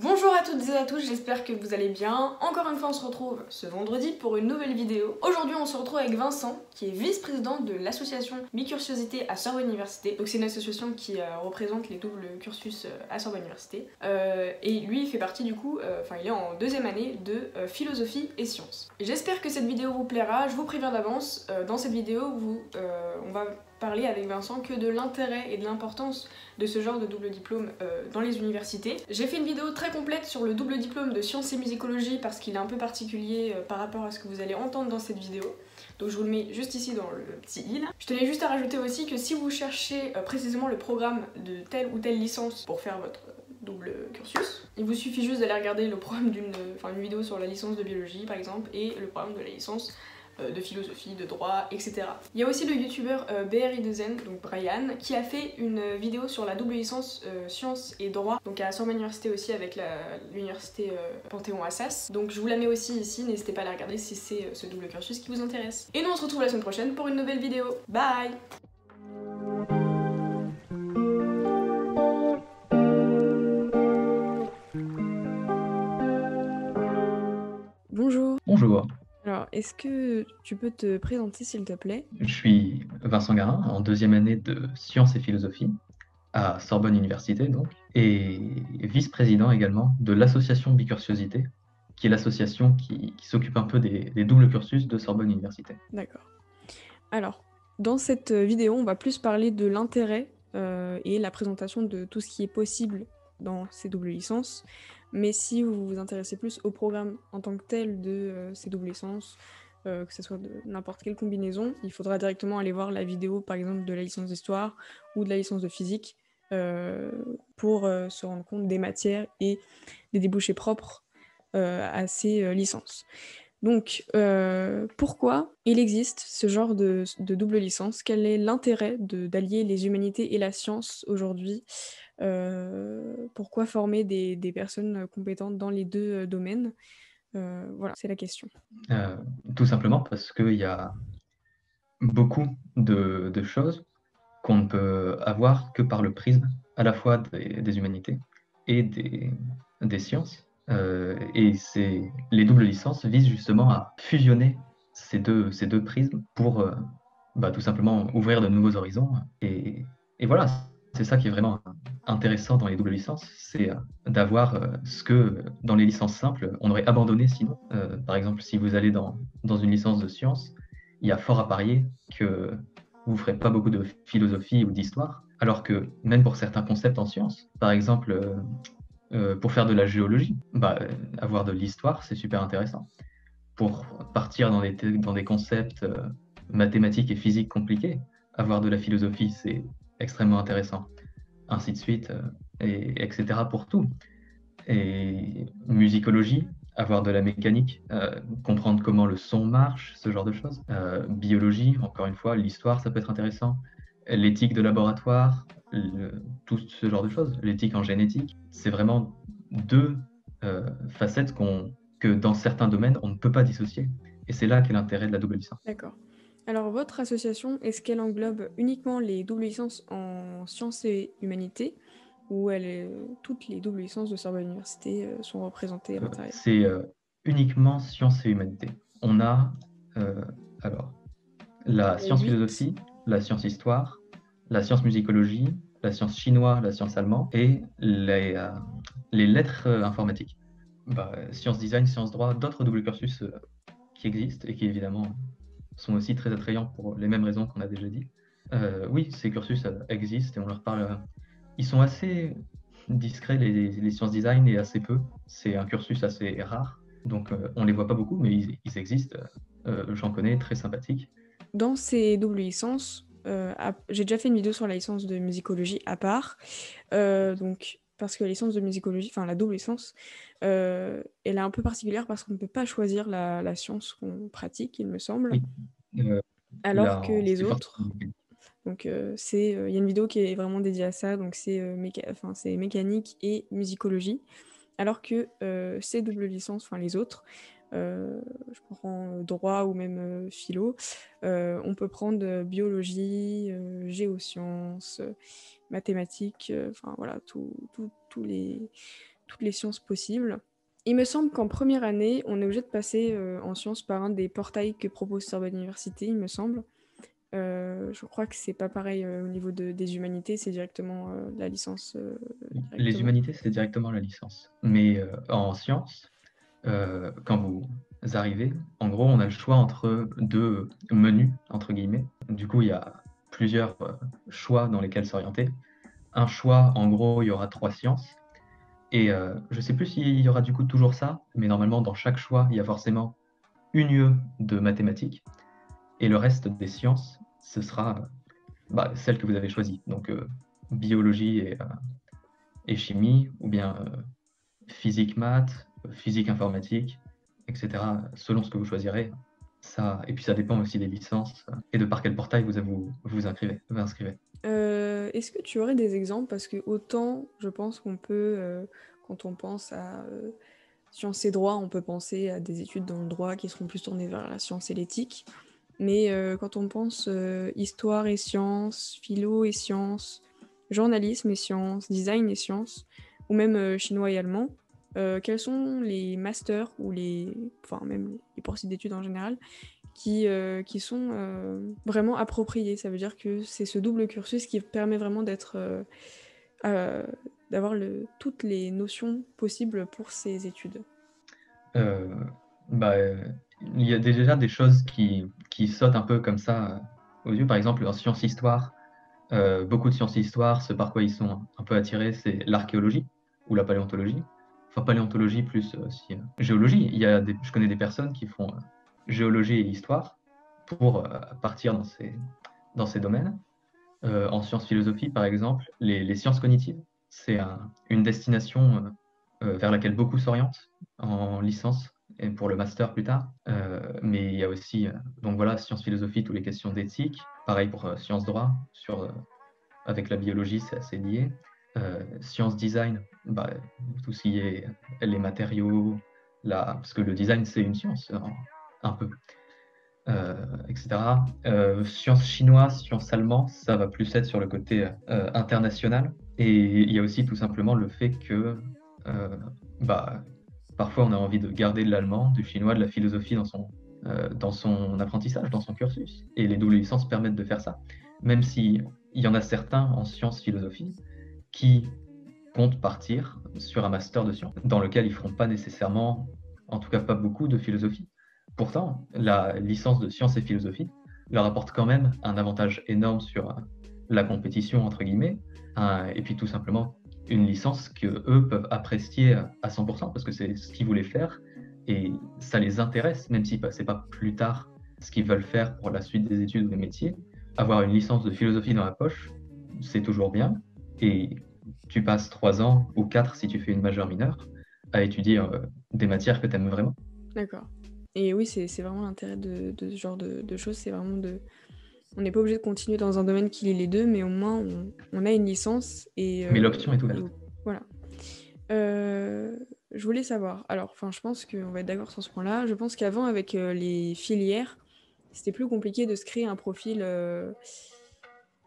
Bonjour à toutes et à tous, j'espère que vous allez bien. Encore une fois, on se retrouve ce vendredi pour une nouvelle vidéo. Aujourd'hui, on se retrouve avec Vincent, qui est vice-président de l'association Bicursiosité à Sorbonne Université. Donc c'est une association qui représente les doubles cursus à Sorbonne Université. Et lui, il fait partie du coup, il est en deuxième année de philosophie et sciences. J'espère que cette vidéo vous plaira, je vous préviens d'avance. Dans cette vidéo, on va parler avec Vincent que de l'intérêt et de l'importance de ce genre de double diplôme dans les universités. J'ai fait une vidéo très complète sur le double diplôme de sciences et musicologie parce qu'il est un peu particulier par rapport à ce que vous allez entendre dans cette vidéo. Donc je vous le mets juste ici dans le petit i là. Je tenais juste à rajouter aussi que si vous cherchez précisément le programme de telle ou telle licence pour faire votre double cursus, il vous suffit juste d'aller regarder le programme d'une vidéo sur la licence de biologie par exemple et le programme de la licence de philosophie, de droit, etc. Il y a aussi le youtubeur BRI2N, donc Brian, qui a fait une vidéo sur la double licence sciences et droit, donc à Sorbonne Université aussi avec l'université Panthéon-Assas. Donc je vous la mets aussi ici, n'hésitez pas à la regarder si c'est ce double cursus qui vous intéresse. Et nous on se retrouve la semaine prochaine pour une nouvelle vidéo. Bye! Bonjour. Bonjour, Alors, est-ce que tu peux te présenter s'il te plaît? je suis Vincent Garin, en deuxième année de sciences et philosophie à Sorbonne Université donc, et vice-président également de l'association Bicursiosité, qui est l'association qui s'occupe un peu des doubles cursus de Sorbonne Université. D'accord. Alors, dans cette vidéo, on va plus parler de l'intérêt et la présentation de tout ce qui est possible dans ces doubles licences. Mais si vous vous intéressez plus au programme en tant que tel de ces doubles licences, que ce soit de n'importe quelle combinaison, il faudra directement aller voir la vidéo, par exemple, de la licence d'histoire ou de la licence de physique pour se rendre compte des matières et des débouchés propres à ces licences. Donc, pourquoi il existe ce genre de double licence? Quel est l'intérêt d'allier les humanités et la science aujourd'hui? Pourquoi former des personnes compétentes dans les deux domaines? Voilà, c'est la question. Euh, Tout simplement parce qu'il y a beaucoup de choses qu'on ne peut avoir que par le prisme à la fois des humanités et des sciences. Les doubles licences visent justement à fusionner ces deux prismes pour tout simplement ouvrir de nouveaux horizons. Et voilà, c'est ça qui est vraiment intéressant dans les doubles licences, c'est d'avoir ce que dans les licences simples, on aurait abandonné sinon. Par exemple, si vous allez dans une licence de sciences, il y a fort à parier que vous ne ferez pas beaucoup de philosophie ou d'histoire, alors que même pour certains concepts en sciences, par exemple, pour faire de la géologie, avoir de l'histoire, c'est super intéressant. Pour partir dans des concepts mathématiques et physiques compliqués, avoir de la philosophie, c'est extrêmement intéressant. Ainsi de suite, etc. pour tout. Et musicologie, avoir de la mécanique, comprendre comment le son marche, ce genre de choses. Biologie, encore une fois, l'histoire, ça peut être intéressant. L'éthique de laboratoire, tout ce genre de choses. L'éthique en génétique, c'est vraiment deux facettes que dans certains domaines, on ne peut pas dissocier. Et c'est là qu'est l'intérêt de la double licence. D'accord. Alors, votre association, est-ce qu'elle englobe uniquement les doubles licences en sciences et humanités ou toutes les doubles licences de Sorbonne Université sont représentées à l'intérieur? C'est uniquement sciences et humanités. On a euh, alors la Il y a science 8. philosophie, la science histoire, la science musicologie, la science chinois, la science allemand et les lettres informatiques. Science design, science droit, d'autres doubles cursus qui existent et qui évidemment sont aussi très attrayants pour les mêmes raisons qu'on a déjà dit. Oui, ces cursus existent et on leur parle. Ils sont assez discrets, les sciences design, et assez peu. C'est un cursus assez rare, donc on les voit pas beaucoup, mais ils existent. J'en connais, très sympathiques. Dans ces doubles licences, j'ai déjà fait une vidéo sur la licence de musicologie à part, donc parce que la licence de musicologie, enfin la double licence, elle est un peu particulière parce qu'on ne peut pas choisir la science qu'on pratique, il me semble, Oui, euh, alors que là, les c'est fort. autres, donc il y a une vidéo qui est vraiment dédiée à ça, donc c'est mécanique et musicologie, alors que ces doubles licences, enfin les autres, je prends droit ou même philo, on peut prendre biologie, géosciences, mathématiques, enfin voilà, toutes les sciences possibles. Il me semble qu'en première année, on est obligé de passer en sciences par un des portails que propose Sorbonne Université, il me semble. Je crois que c'est pas pareil au niveau des humanités, c'est directement la licence Les directement. humanités, c'est directement la licence. Mais en sciences, quand vous arrivez, en gros, on a le choix entre deux menus, entre guillemets. Du coup, il y a plusieurs choix dans lesquels s'orienter. Un choix, en gros, il y aura 3 sciences. Et je ne sais plus s'il y aura du coup toujours ça, mais normalement, dans chaque choix, il y a forcément une UE de mathématiques. Et le reste des sciences, ce sera celle que vous avez choisie. Donc, biologie et chimie, ou bien physique maths, physique informatique, etc. Selon ce que vous choisirez. Ça, et puis ça dépend aussi des licences et de par quel portail vous inscrivez. Est-ce que tu aurais des exemples? Parce que autant je pense qu'on peut, quand on pense à sciences et droit, on peut penser à des études dans le droit qui seront plus tournées vers la science et l'éthique. Mais quand on pense histoire et sciences, philo et sciences, journalisme et sciences, design et sciences, ou même chinois et allemand, quels sont les masters ou enfin même les poursuites d'études en général qui sont vraiment appropriés? Ça veut dire que c'est ce double cursus qui permet vraiment euh, d'avoir toutes les notions possibles pour ces études. Euh, bah, il y a déjà des choses qui sautent un peu comme ça aux yeux. Par exemple, en sciences-histoire, beaucoup de sciences-histoire, ce par quoi ils sont un peu attirés, c'est l'archéologie ou la paléontologie. Enfin, paléontologie plus aussi géologie. Je connais des personnes qui font géologie et histoire pour partir dans ces domaines. En sciences philosophie, par exemple, les sciences cognitives, c'est une destination vers laquelle beaucoup s'orientent en licence et pour le master plus tard. Mais il y a aussi, donc voilà, sciences philosophie, toutes les questions d'éthique. Pareil pour sciences droit, avec la biologie, c'est assez lié. Sciences design, tout ce qui est les matériaux, parce que le design, c'est une science, un peu. Etc. Sciences chinoises, sciences allemandes, ça va plus être sur le côté international. Et il y a aussi tout simplement le fait que parfois on a envie de garder de l'allemand, du chinois, de la philosophie dans son apprentissage, dans son cursus. Et les doubles licences permettent de faire ça. Même si il y en a certains en sciences philosophie qui comptent partir sur un master de sciences, dans lequel ils ne feront pas nécessairement, en tout cas pas beaucoup, de philosophie. Pourtant, la licence de sciences et philosophie leur apporte quand même un avantage énorme sur la compétition, entre guillemets, et puis tout simplement une licence que eux peuvent apprécier à 100% parce que c'est ce qu'ils voulaient faire et ça les intéresse, même si c'est pas plus tard ce qu'ils veulent faire pour la suite des études ou des métiers. Avoir une licence de philosophie dans la poche, c'est toujours bien et tu passes 3 ans ou 4 si tu fais une majeure mineure à étudier des matières que tu aimes vraiment. D'accord. Et oui, c'est vraiment l'intérêt de ce genre de choses, c'est vraiment on n'est pas obligé de continuer dans un domaine qui lie les deux, mais au moins on a une licence Mais l'option est ouverte. Voilà. Je voulais savoir, alors, enfin, je pense qu'on va être d'accord sur ce point-là. Je pense qu'avant, avec les filières, c'était plus compliqué de se créer un profil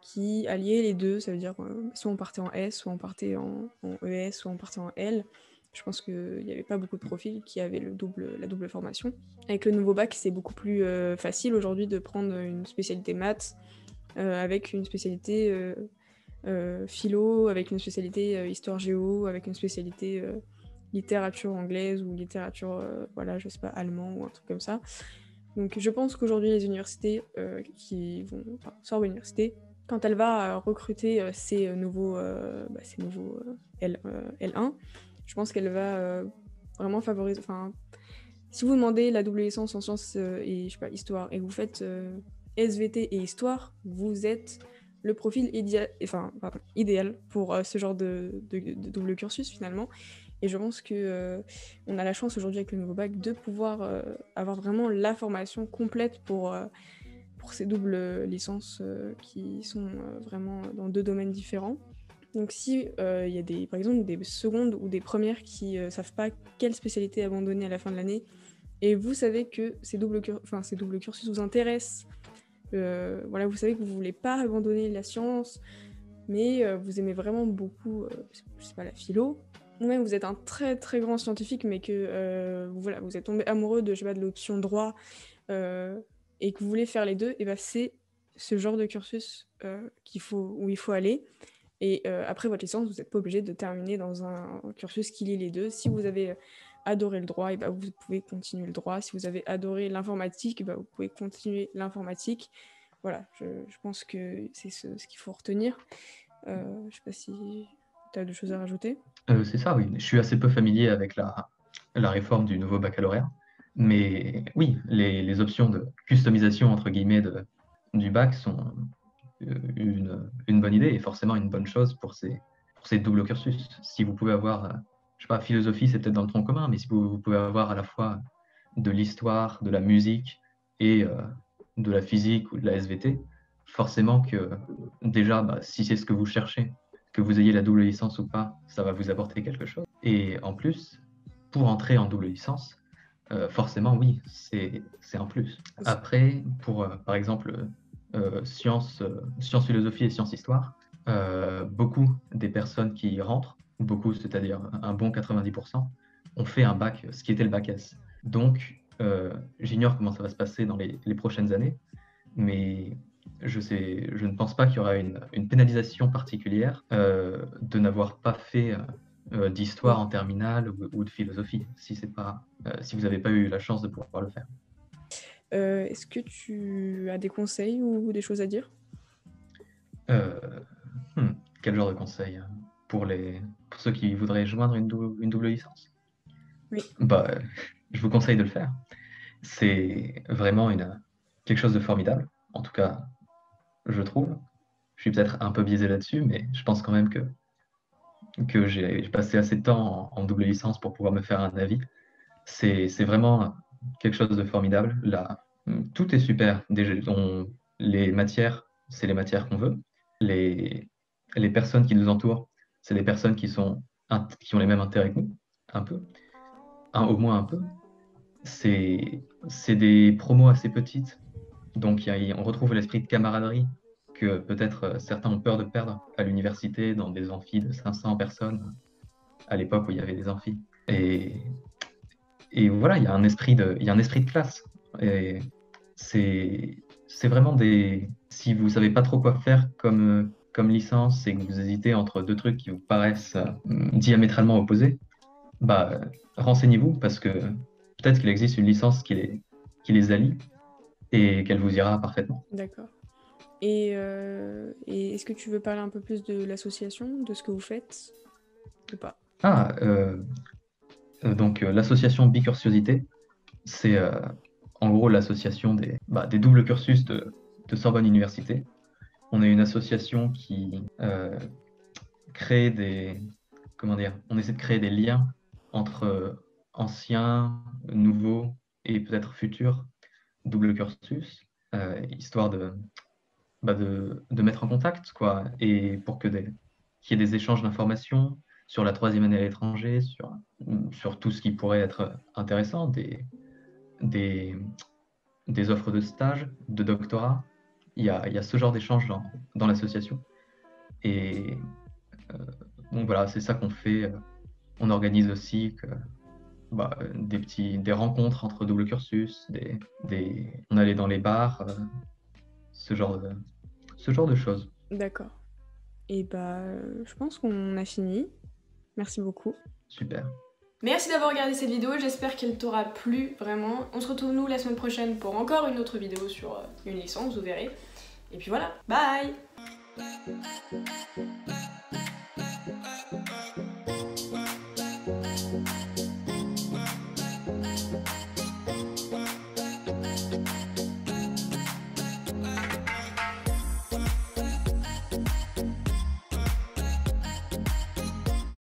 qui alliait les deux. Ça veut dire, soit on partait en S, soit on partait en ES, soit on partait en L. Je pense qu'il n'y avait pas beaucoup de profils qui avaient la double formation. Avec le nouveau bac, c'est beaucoup plus facile aujourd'hui de prendre une spécialité maths avec une spécialité philo, avec une spécialité histoire-géo, avec une spécialité littérature anglaise ou littérature, voilà, je sais pas, allemand ou un truc comme ça. Donc je pense qu'aujourd'hui, les universités Sorbonne Université, quand elle va recruter ces nouveaux L1, je pense qu'elle va vraiment favoriser. Enfin, si vous demandez la double licence en sciences et je sais pas, histoire et que vous faites SVT et histoire, vous êtes le profil idéal pour ce genre de double cursus finalement. Et je pense que on a la chance aujourd'hui avec le nouveau bac de pouvoir avoir vraiment la formation complète pour ces doubles licences qui sont vraiment dans deux domaines différents. Donc si il y a par exemple des secondes ou des premières qui savent pas quelle spécialité abandonner à la fin de l'année, et vous savez que ces doubles cursus vous intéressent, voilà, vous savez que vous voulez pas abandonner la science, mais vous aimez vraiment beaucoup, je sais pas, la philo, Ouais, vous êtes un très très grand scientifique, mais que voilà, vous êtes tombé amoureux de, je sais pas, de l'option droit et que vous voulez faire les deux, et ben c'est ce genre de cursus où il faut aller. Et après votre licence, vous n'êtes pas obligé de terminer dans un cursus qui lie les deux. Si vous avez adoré le droit, et ben vous pouvez continuer le droit. Si vous avez adoré l'informatique, et ben vous pouvez continuer l'informatique. Voilà, je pense que c'est ce qu'il faut retenir. Je sais pas si tu as deux choses à rajouter. C'est ça, oui. Je suis assez peu familier avec la réforme du nouveau baccalauréat. Mais oui, les options de customisation, entre guillemets, du bac sont une bonne idée et forcément une bonne chose pour ces doubles cursus. Si vous pouvez avoir, je sais pas, philosophie, c'est peut-être dans le tronc commun, mais si vous pouvez avoir à la fois de l'histoire, de la musique et de la physique ou de la SVT, forcément que déjà, si c'est ce que vous cherchez, que vous ayez la double licence ou pas, ça va vous apporter quelque chose. Et en plus, pour entrer en double licence, forcément, oui, c'est un plus. Après, pour, par exemple, sciences, philosophie et sciences histoire, beaucoup des personnes qui rentrent, beaucoup, c'est-à-dire un bon 90%, ont fait un bac, ce qui était le bac S. Donc, j'ignore comment ça va se passer dans les prochaines années, mais je ne pense pas qu'il y aura une pénalisation particulière de n'avoir pas fait d'histoire en terminale ou de philosophie, si vous n'avez pas eu la chance de pouvoir le faire. Est-ce que tu as des conseils ou des choses à dire? Quel genre de conseils pour ceux qui voudraient joindre une double licence? Oui. Je vous conseille de le faire. C'est vraiment quelque chose de formidable. En tout cas, je trouve. Je suis peut-être un peu biaisé là-dessus, mais je pense quand même que j'ai passé assez de temps en double licence pour pouvoir me faire un avis. C'est vraiment quelque chose de formidable. Là, tout est super. Déjà, les matières, c'est les matières qu'on veut. Les personnes qui nous entourent, c'est des personnes qui ont les mêmes intérêts que nous, un peu, au moins un peu. C'est des promos assez petites, donc on retrouve l'esprit de camaraderie que peut-être certains ont peur de perdre à l'université dans des amphis de 500 personnes, à l'époque où il y avait des amphis. Et voilà, il y a un esprit de classe. Et c'est vraiment si vous savez pas trop quoi faire comme licence et que vous hésitez entre deux trucs qui vous paraissent diamétralement opposés, renseignez-vous parce que peut-être qu'il existe une licence qui les allie et qu'elle vous ira parfaitement. D'accord. Et est-ce que tu veux parler un peu plus de l'association, de ce que vous faites ou pas? Donc l'association Bicursiosité, c'est en gros l'association des doubles cursus de Sorbonne Université. On est une association qui on essaie de créer des liens entre anciens, nouveaux et peut-être futurs double cursus, histoire de mettre en contact, quoi, et pour qu'il y ait des échanges d'informations sur la troisième année à l'étranger, sur tout ce qui pourrait être intéressant, des offres de stage, de doctorat. Il y a ce genre d'échange dans l'association. Et donc voilà, c'est ça qu'on fait. On organise aussi des rencontres entre double cursus, on allait dans les bars, ce genre de choses. D'accord. Et je pense qu'on a fini. Merci beaucoup. Super. Merci d'avoir regardé cette vidéo, j'espère qu'elle t'aura plu, vraiment. On se retrouve nous la semaine prochaine pour encore une autre vidéo sur une licence, vous verrez. Et puis voilà, bye!